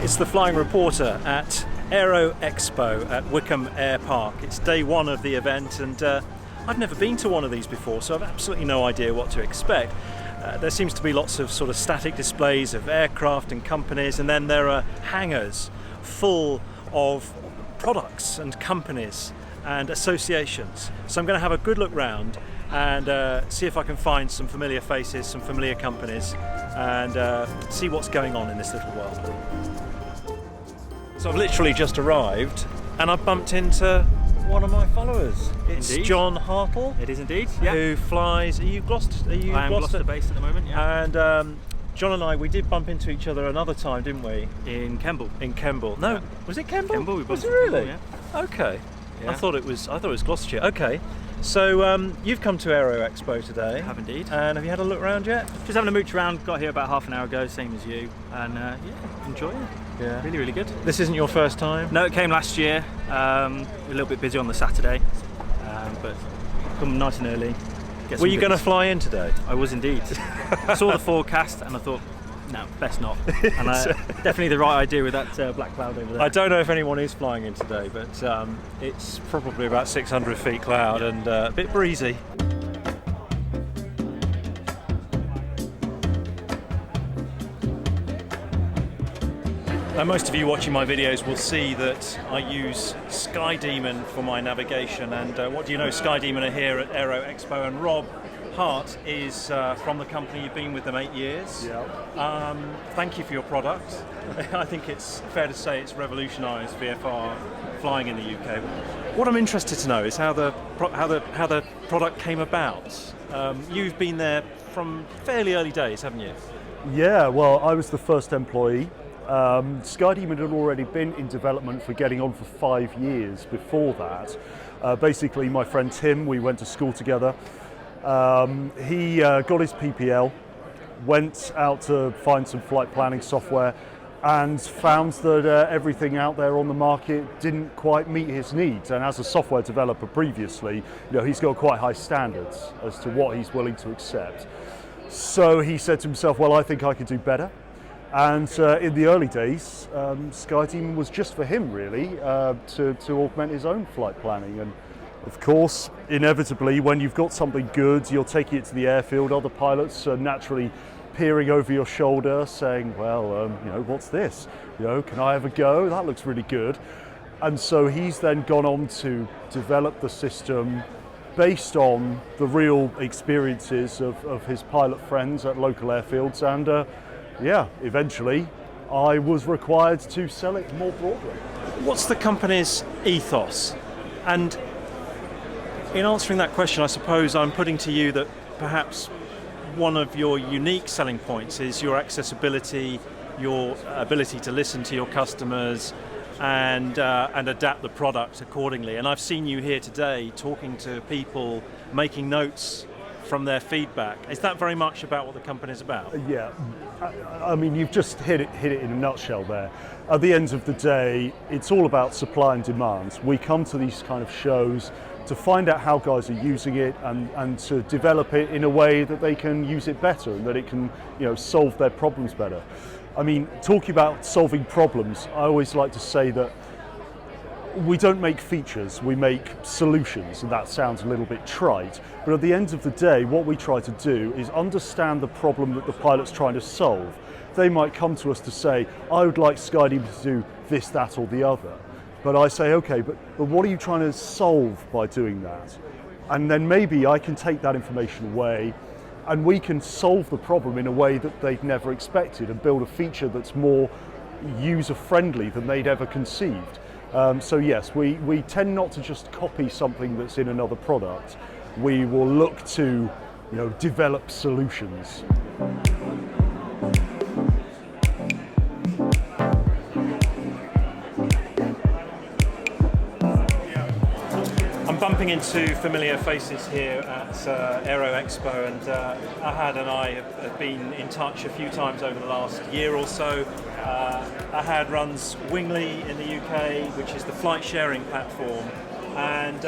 it's the Flying Reporter at Aero Expo at Wickham Air Park. It's day one of the event, and I've never been to one of these before, so I've absolutely no idea what to expect. There seems to be lots of sort of static displays of aircraft and companies, and then there are hangars full of products and companies and associations. So I'm going to have a good look round and see if I can find some familiar faces, some familiar companies, and see what's going on in this little world. So I've literally just arrived and I've bumped into one of my followers. It's indeed. John Hartle. It is indeed, yeah. Who flies, I am Gloucester based at the moment, yeah. And John and I, we did bump into each other another time, didn't we? In Kemble. No, yeah. Was it Kemble? Kemble, we was it really? Kemble, yeah. Okay. Yeah. I thought it was Gloucestershire. Okay. So you've come to Aero Expo today. I have indeed. And have you had a look around yet? Just having a mooch around, got here about half an hour ago, same as you, and yeah, enjoying it. Yeah. Really, really good. This isn't your first time? No, it came last year. A little bit busy on the Saturday, but come nice and early. Were you going to fly in today? I was indeed. I saw the forecast and I thought, no, best not. And definitely the right idea with that black cloud over there. I don't know if anyone is flying in today, but it's probably about 600 feet cloud and a bit breezy. Now, most of you watching my videos will see that I use Sky Demon for my navigation, and what do you know, Sky Demon are here at Aero Expo, and Rob Hart is from the company. You've been with them 8 years. Yeah. Thank you for your product. I think it's fair to say it's revolutionised VFR flying in the UK. What I'm interested to know is how the product came about. You've been there from fairly early days, haven't you? Yeah, well, I was the first employee. Sky Demon had already been in development for getting on for 5 years before that. Basically, my friend Tim, we went to school together. He got his PPL, went out to find some flight planning software, and found that everything out there on the market didn't quite meet his needs. And as a software developer previously, he's got quite high standards as to what he's willing to accept. So he said to himself, well, I think I could do better. And in the early days, Sky Demon was just for him, really, to augment his own flight planning. And of course, inevitably, when you've got something good, you're taking it to the airfield. Other pilots are naturally peering over your shoulder, saying, well, what's this? Can I have a go? That looks really good. And so he's then gone on to develop the system based on the real experiences of his pilot friends at local airfields, and eventually I was required to sell it more broadly. What's the company's ethos? And in answering that question, I suppose I'm putting to you that perhaps one of your unique selling points is your accessibility, your ability to listen to your customers and adapt the product accordingly. And I've seen you here today talking to people, making notes from their feedback. Is that very much about what the company's about? Yeah, I mean, you've just hit it in a nutshell there. At the end of the day, it's all about supply and demand. We come to these kind of shows to find out how guys are using it and to develop it in a way that they can use it better and that it can, solve their problems better. I mean, talking about solving problems, I always like to say that we don't make features, we make solutions, and that sounds a little bit trite, but at the end of the day, what we try to do is understand the problem that the pilot's trying to solve. They might come to us to say, I would like Sky Demon to do this, that, or the other. But I say, okay, but what are you trying to solve by doing that? And then maybe I can take that information away and we can solve the problem in a way that they've never expected and build a feature that's more user-friendly than they'd ever conceived. So yes, we tend not to just copy something that's in another product. We will look to, develop solutions. I'm bumping into familiar faces here at Aero Expo, and Ahad and I have been in touch a few times over the last year or so. Ahad runs Wingly in the UK, which is the flight sharing platform, and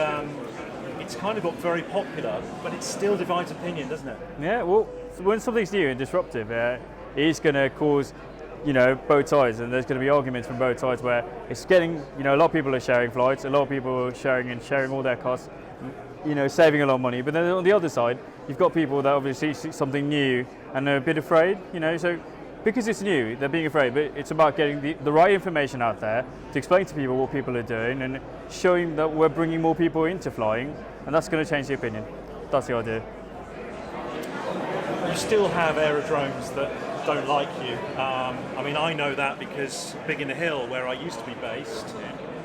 it's kind of got very popular, but it still divides opinion, doesn't it? Yeah, well, when something's new and disruptive, it is going to cause both sides, and there's going to be arguments from both sides where it's getting, a lot of people are sharing flights, a lot of people are sharing all their costs, saving a lot of money. But then on the other side, you've got people that obviously see something new and are a bit afraid, so because it's new, they're being afraid, but it's about getting the right information out there to explain to people what people are doing and showing that we're bringing more people into flying, and that's going to change the opinion. That's the idea. You still have aerodromes that don't like you. I know that because Biggin Hill, where I used to be based,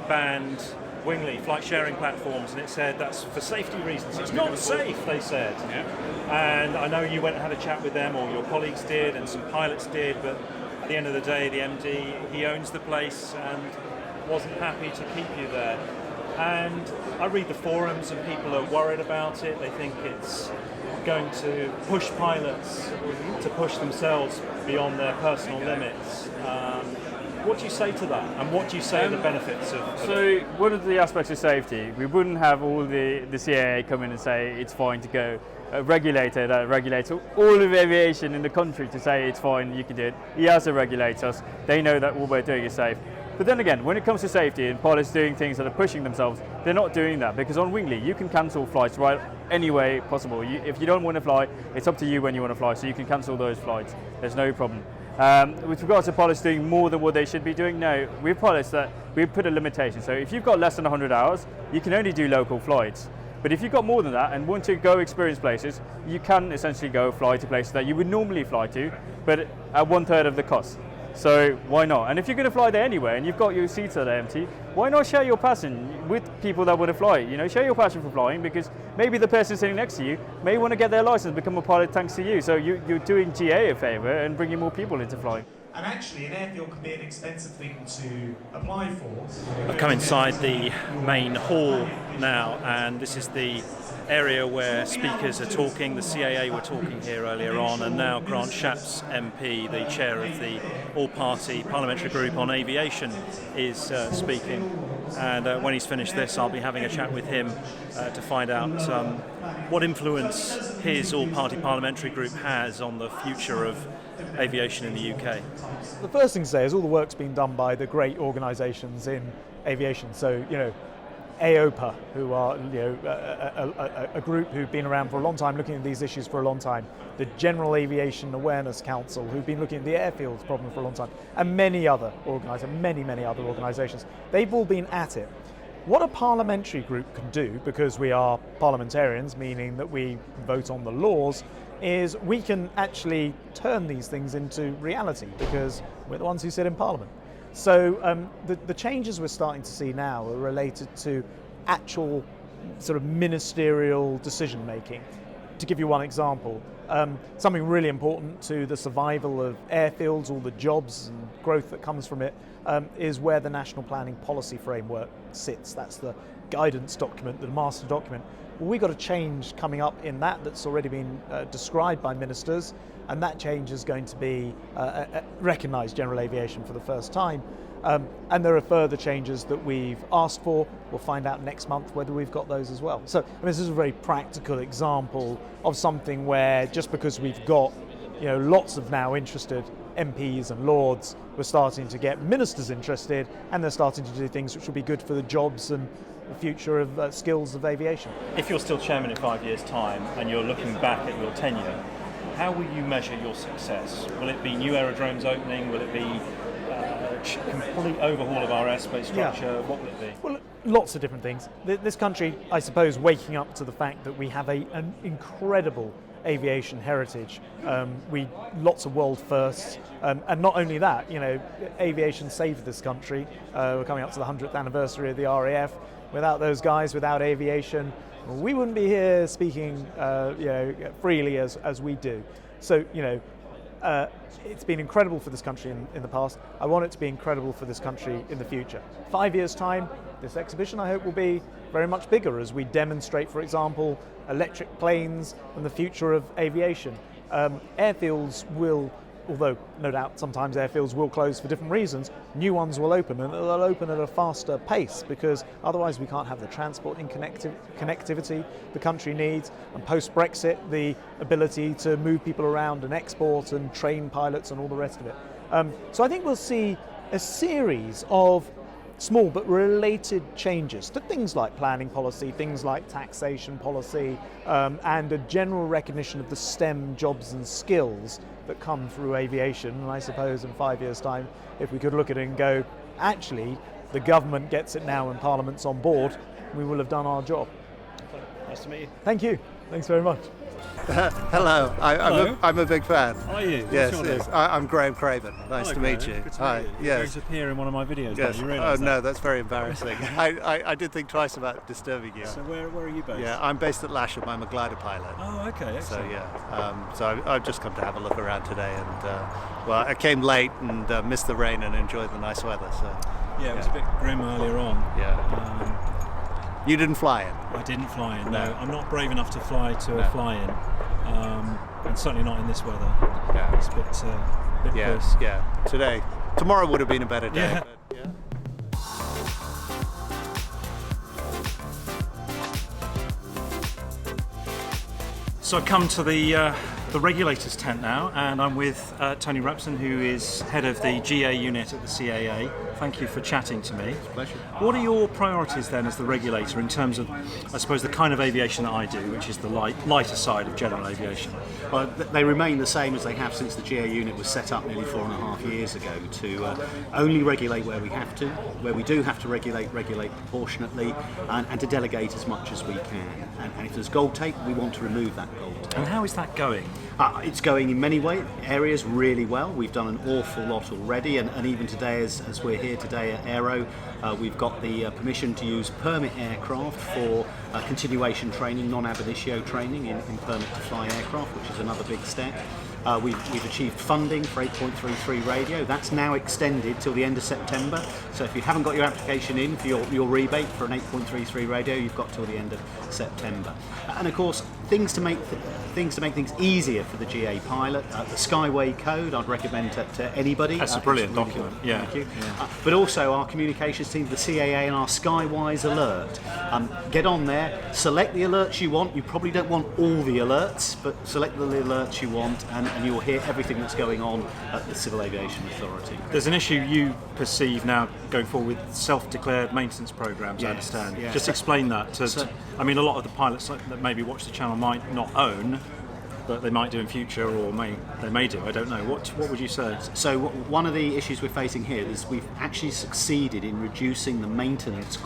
banned Wingley flight sharing platforms, and it said that's for safety reasons. It's not safe, they said. And I know you went and had a chat with them, or your colleagues did, and some pilots did, but at the end of the day, the MD, he owns the place and wasn't happy to keep you there. And I read the forums and people are worried about it. They think it's going to push pilots to push themselves beyond their personal limits. What do you say to that? And what do you say are the benefits of So one of the aspects of safety, we wouldn't have all the CAA come in and say it's fine to go. A regulator that regulates all of aviation in the country to say it's fine, you can do it. He has to regulate us. They know that what we're doing is safe. But then again, when it comes to safety and pilots doing things that are pushing themselves, they're not doing that, because on Wingley you can cancel flights right any way possible. If you don't want to fly, it's up to you when you want to fly, so you can cancel those flights. There's no problem. With regards to pilots doing more than what they should be doing, no, we're pilots that we put a limitation. So if you've got less than 100 hours, you can only do local flights. But if you've got more than that and want to go experience places, you can essentially go fly to places that you would normally fly to, but at 1/3 of the cost. So why not? And if you're going to fly there anyway and you've got your seats that are empty, why not share your passion with people that want to fly? Share your passion for flying, because maybe the person sitting next to you may want to get their license, become a pilot thanks to you. So you're doing GA a favour and bringing more people into flying. And actually, an airfield can be an expensive thing to apply for. I've come inside the main hall now, and this is the area where speakers are talking. The CAA were talking here earlier on, and now Grant Shapps MP, the chair of the all-party parliamentary group on aviation, is speaking. And when he's finished this, I'll be having a chat with him to find out what influence his all-party parliamentary group has on the future of aviation in the UK. The first thing to say is all the work's been done by the great organisations in aviation. So, AOPA, who are a group who've been around for a long time, looking at these issues for a long time. The General Aviation Awareness Council, who've been looking at the airfields problem for a long time, and many other organisations. They've all been at it. What a parliamentary group can do, because we are parliamentarians, meaning that we vote on the laws, is we can actually turn these things into reality, because we're the ones who sit in Parliament. So the changes we're starting to see now are related to actual sort of ministerial decision making. To give you one example, something really important to the survival of airfields, all the jobs and growth that comes from it, is where the National Planning Policy Framework sits. That's the guidance document, the master document. Well, we've got a change coming up in that's already been described by ministers, and that change is going to be recognised general aviation for the first time. And there are further changes that we've asked for. We'll find out next month whether we've got those as well. So this is a very practical example of something where, just because we've got lots of now interested MPs and Lords, we're starting to get ministers interested, and they're starting to do things which will be good for the jobs and the future of skills of aviation. If you're still chairman in 5 years' time and you're looking back at your tenure, how will you measure your success? Will it be new aerodromes opening? Will it be complete overhaul of our airspace structure? Yeah. What will it be? Well, lots of different things. This country, I suppose, waking up to the fact that we have an incredible aviation heritage. Lots of world firsts, and not only that, aviation saved this country. We're coming up to the 100th anniversary of the RAF. Without those guys, without aviation, we wouldn't be here speaking freely as we do. So, it's been incredible for this country in the past. I want it to be incredible for this country in the future. 5 years' time, this exhibition, I hope, will be very much bigger as we demonstrate, for example, electric planes and the future of aviation. Airfields will, although no doubt sometimes airfields will close for different reasons, new ones will open, and they'll open at a faster pace, because otherwise we can't have the transport and connectivity the country needs, and post-Brexit the ability to move people around and export and train pilots and all the rest of it. So I think we'll see a series of small but related changes to things like planning policy, things like taxation policy, and a general recognition of the STEM jobs and skills that come through aviation. And I suppose in 5 years' time, if we could look at it and go, actually, the government gets it now and Parliament's on board, we will have done our job. Nice to meet you. Thank you. Thanks very much. Hello. Hello. I'm a big fan. Are you? Yes, What's your yes. name? I'm Graham Craven. Nice Hello, to meet Graham. you. Good to Hi. meet you. You're going Yes. to appear in one of my videos, Yes. don't you Oh realise no, that? that's very embarrassing. I did think twice about disturbing you. So where are you based? Yeah, I'm based at Lasham. I'm a glider pilot. Oh, okay, excellent. So yeah, so I've just come to have a look around today, and well, I came late and missed the rain and enjoyed the nice weather. So Yeah, it was a bit grim earlier on. yeah. You didn't fly in. I didn't fly in, no. No. I'm not brave enough to fly to No. a fly-in, and certainly not in this weather. Yeah. It's a bit Yeah, close. yeah. Tomorrow would have been a better day. Yeah. But, yeah. So I've come to the Regulators Tent now, and I'm with Tony Rapson, who is head of the GA unit at the CAA. Thank you for chatting to me. Pleasure. What are your priorities then as the regulator in terms of, I suppose, the kind of aviation that I do, which is the lighter side of general aviation? Well, they remain the same as they have since the GA unit was set up nearly 4.5 years ago, to only regulate where we have to. Where we do have to regulate proportionately, and to delegate as much as we can. And if there's gold tape, we want to remove that gold tape. And how is that going? It's going in many areas really well. We've done an awful lot already, and even today, as we're here today at Aero, we've got the permission to use permit aircraft for continuation training, non-ab initio training in permit to fly aircraft, which is another big step. We've achieved funding for 8.33 radio. That's now extended till the end of September. So if you haven't got your application in for your rebate for an 8.33 radio, you've got till the end of September. And of course, things to make things easier for the GA pilot. The Skyway code, I'd recommend to anybody. That's a brilliant it's really document. good. Yeah. Thank you. Yeah. But also our communications team, the CAA, and our Skywise alert. Get on there, select the alerts you want. You probably don't want all the alerts, but select the alerts you want, and you'll hear everything that's going on at the Civil Aviation Authority. There's an issue you perceive now going forward with self-declared maintenance programs, I Yes, understand. yes. Just explain that. I mean, a lot of the pilots that maybe watch the channel might not own, but they might do in future, or they may do, I don't know. What would you say? So one of the issues we're facing here is we've actually succeeded in reducing the maintenance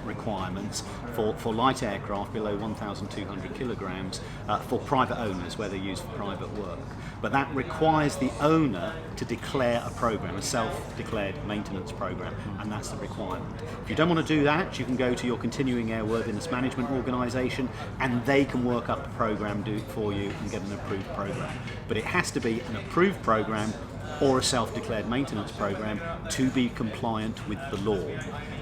requirements for light aircraft below 1,200 kilograms for private owners where they're used for private work. But that requires the owner to declare a program, a self-declared maintenance program, and that's the requirement. If you don't want to do that, you can go to your continuing airworthiness management organisation, and they can work up a program, do it for you, and get an approved program. But it has to be an approved program or a self-declared maintenance program to be compliant with the law.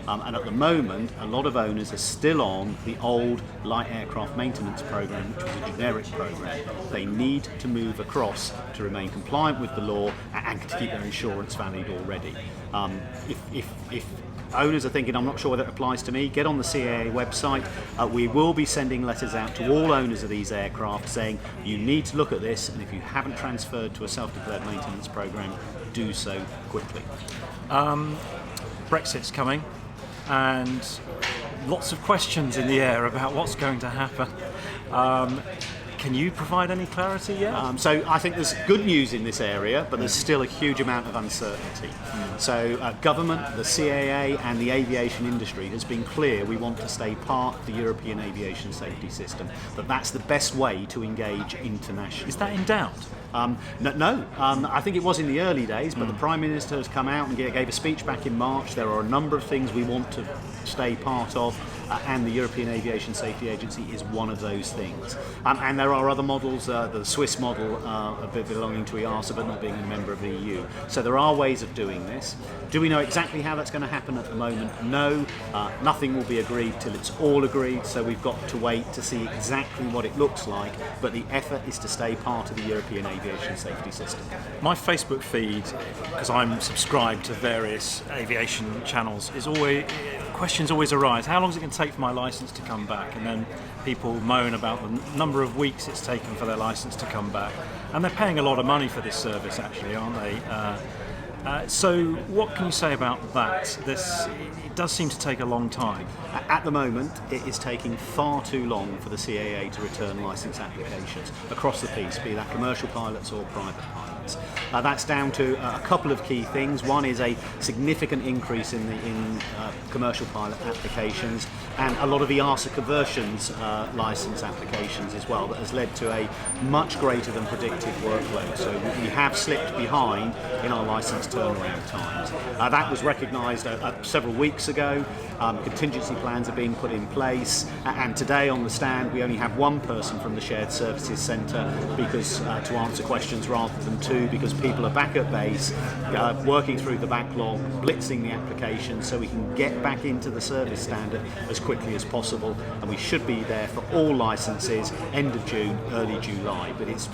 And at the moment, a lot of owners are still on the old light aircraft maintenance program, which was a generic program. They need to move across to remain compliant with the law and to keep their insurance valid already. If owners are thinking, I'm not sure whether it applies to me, get on the CAA website. We will be sending letters out to all owners of these aircraft saying you need to look at this, and if you haven't transferred to a self-declared maintenance program, do so quickly. Brexit's coming, and lots of questions in the air about what's going to happen. Can you provide any clarity yet? So I think there's good news in this area, but there's still a huge amount of uncertainty. So government, the CAA and the aviation industry has been clear we want to stay part of the European aviation safety system, that that's the best way to engage internationally. Is that in doubt? No. I think it was in the early days, but the Prime Minister has come out and gave a speech back in March. There are a number of things we want to stay part of, and the European Aviation Safety Agency is one of those things. And there are other models, the Swiss model belonging to EASA but not being a member of the EU. So there are ways of doing this. Do we know exactly how that's going to happen at the moment? No. Nothing will be agreed till it's all agreed, so we've got to wait to see exactly what it looks like, but the effort is to stay part of the European aviation safety system. My Facebook feed, because I'm subscribed to various aviation channels, is always questions always arise. How long is it going to take for my license to come back? And then people moan about the number of weeks it's taken for their license to come back. And they're paying a lot of money for this service, actually, aren't they? So what can you say about that? It does seem to take a long time. At the moment, it is taking far too long for the CAA to return licence applications across the piece, be that commercial pilots or private pilots. That's down to a couple of key things. One is a significant increase in commercial pilot applications, and a lot of EASA conversions licence applications as well, that has led to a much greater than predicted workload. So we have slipped behind in our licence turnaround times. That was recognised several weeks ago. Contingency plans are being put in place, and today on the stand we only have one person from the Shared Services Centre because to answer questions rather than two, because people are back at base working through the backlog, blitzing the applications so we can get back into the service standard as quickly as possible, and we should be there for all licences end of June, early July. But it's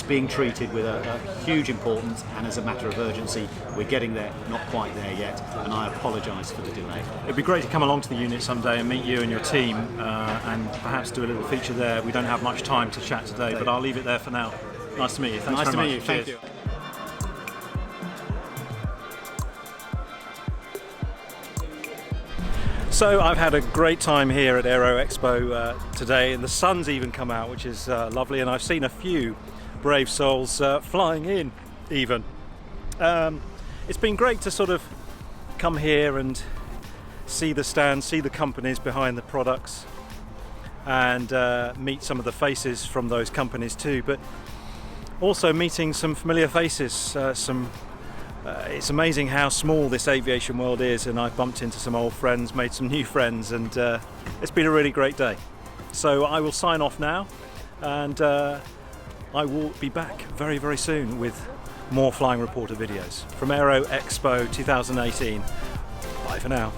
being treated with a huge importance, and as a matter of urgency, we're getting there, not quite there yet, and I apologise for the delay. It'd be great to come along to the unit someday and meet you and your team, and perhaps do a little feature there. We don't have much time to chat today, but I'll leave it there for now. Nice to meet you. Thanks Nice very to much. meet you. Thank Cheers. you. So I've had a great time here at Aero Expo today, and the sun's even come out, which is lovely, and I've seen a few brave souls flying in even. It's been great to sort of come here and see the stands, see the companies behind the products, and meet some of the faces from those companies too, but also meeting some familiar faces. It's amazing how small this aviation world is, and I've bumped into some old friends, made some new friends, and it's been a really great day. So I will sign off now, and I will be back very, very soon with more Flying Reporter videos from Aero Expo 2018. Bye for now.